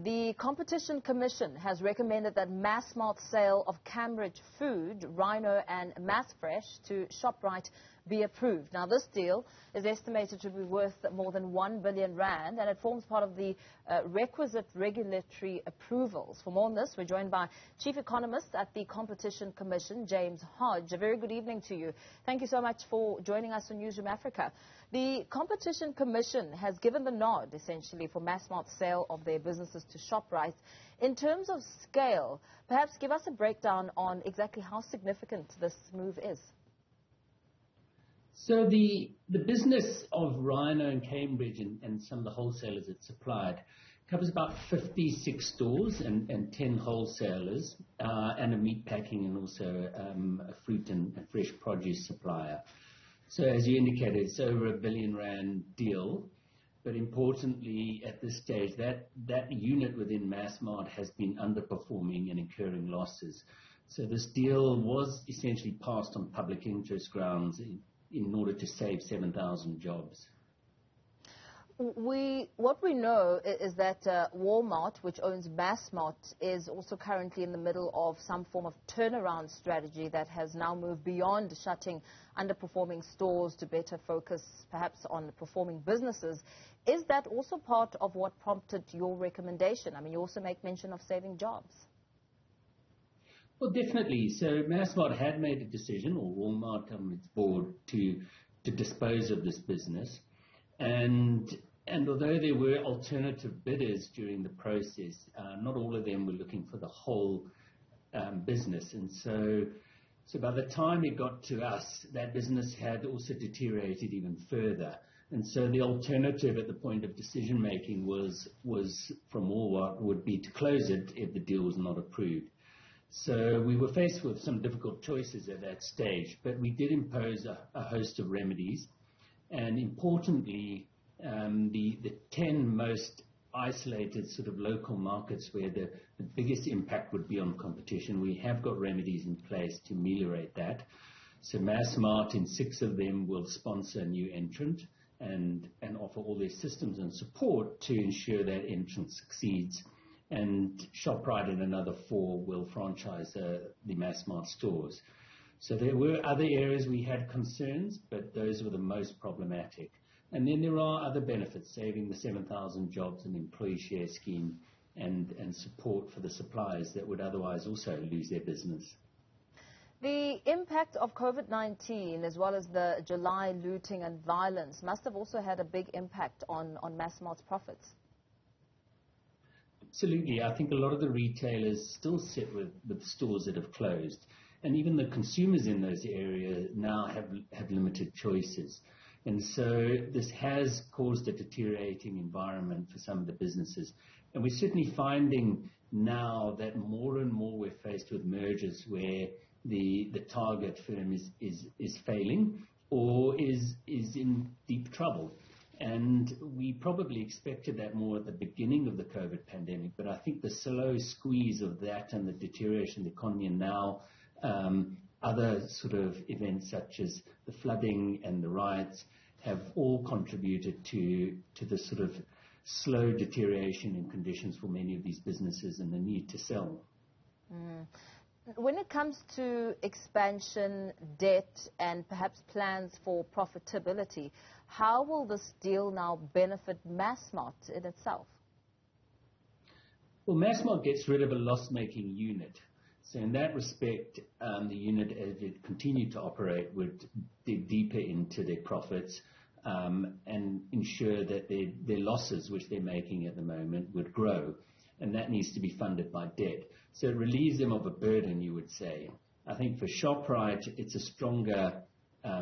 The Competition Commission has recommended that Massmart's sale of Cambridge Food, Rhino and Massfresh to Shoprite be approved. Now, this deal is estimated to be worth more than 1 billion rand, and it forms part of the requisite regulatory approvals. For more on this, we're joined by Chief Economist at the Competition Commission, James Hodge. A very good evening to you. Thank you so much for joining us on Newzroom Afrika. The Competition Commission has given the nod, essentially, for Massmart's sale of their businesses to Shoprite. In terms of scale, perhaps give us a breakdown on exactly how significant this move is. So the business of Rhino and Cambridge and some of the wholesalers it supplied covers about 56 stores and 10 wholesalers and a meat packing and also a fruit and fresh produce supplier. So as you indicated, it's over R1 billion deal. But importantly, at this stage, that unit within Massmart has been underperforming and incurring losses. So this deal was essentially passed on public interest grounds in order to save 7,000 jobs. What we know is that Walmart, which owns Massmart, is also currently in the middle of some form of turnaround strategy that has now moved beyond shutting underperforming stores to better focus perhaps on performing businesses. Is that also part of what prompted your recommendation? I mean, you also make mention of saving jobs. Well, definitely. So Massmart had made a decision, or Walmart on its board, to dispose of this business. And although there were alternative bidders during the process, not all of them were looking for the whole business. And so by the time it got to us, that business had also deteriorated even further. And so the alternative at the point of decision making was from Walmart would be to close it if the deal was not approved. So we were faced with some difficult choices at that stage, but we did impose a host of remedies. And importantly, the 10 most isolated sort of local markets where the biggest impact would be on competition, we have got remedies in place to ameliorate that. So Massmart in 6 of them will sponsor a new entrant and offer all their systems and support to ensure that entrant succeeds. And Shoprite in another 4 will franchise the Massmart stores. So there were other areas we had concerns, but those were the most problematic. And then there are other benefits, saving the 7,000 jobs and employee share scheme and support for the suppliers that would otherwise also lose their business. The impact of COVID-19 as well as the July looting and violence must have also had a big impact on Massmart's profits. Absolutely. I think a lot of the retailers still sit with stores that have closed. And even the consumers in those areas now have limited choices. And so this has caused a deteriorating environment for some of the businesses. And we're certainly finding now that more and more we're faced with mergers where the target firm is failing or is in deep trouble. And we probably expected that more at the beginning of the COVID pandemic, but I think the slow squeeze of that and the deterioration of the economy and now other sort of events such as the flooding and the riots have all contributed to the sort of slow deterioration in conditions for many of these businesses and the need to sell. When it comes to expansion, debt, and perhaps plans for profitability, how will this deal now benefit Massmart in itself? Well, Massmart gets rid of a loss-making unit. So in that respect, the unit, as it continued to operate, would dig deeper into their profits and ensure that their losses, which they're making at the moment, would grow. And that needs to be funded by debt. So it relieves them of a burden, you would say. I think for Shoprite, it's a stronger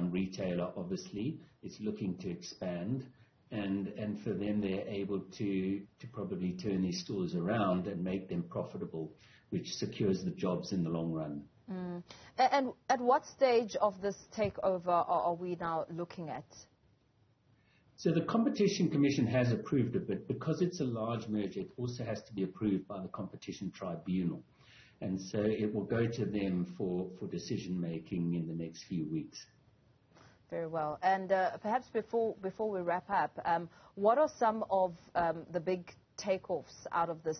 retailer, obviously. It's looking to expand. And for them, they're able to probably turn these stores around and make them profitable, which secures the jobs in the long run. And at what stage of this takeover are we now looking at? So the Competition Commission has approved it, but because it's a large merger, it also has to be approved by the Competition Tribunal. And so it will go to them for decision making in the next few weeks. Very well. And perhaps before we wrap up, what are some of the big takeoffs out of this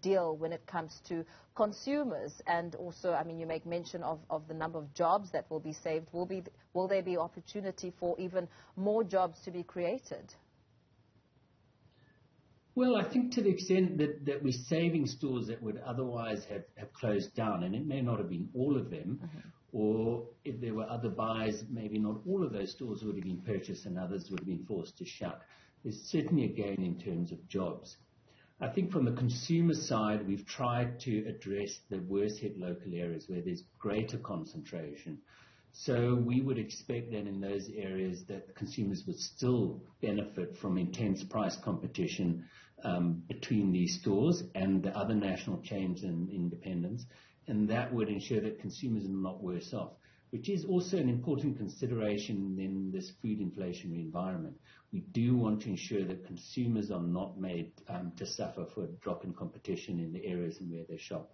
deal when it comes to consumers? And also, I mean, you make mention of the number of jobs that will be saved. Will there be opportunity for even more jobs to be created? Well, I think to the extent that we're saving stores that would otherwise have closed down, and it may not have been all of them, or if there were other buys, maybe not all of those stores would have been purchased and others would have been forced to shut. There's certainly a gain in terms of jobs. I think from the consumer side, we've tried to address the worst hit local areas where there's greater concentration. So we would expect that in those areas that consumers would still benefit from intense price competition between these stores and the other national chains and independents, and that would ensure that consumers are not worse off, which is also an important consideration in this food inflationary environment. We do want to ensure that consumers are not made to suffer for a drop in competition in the areas in where they shop.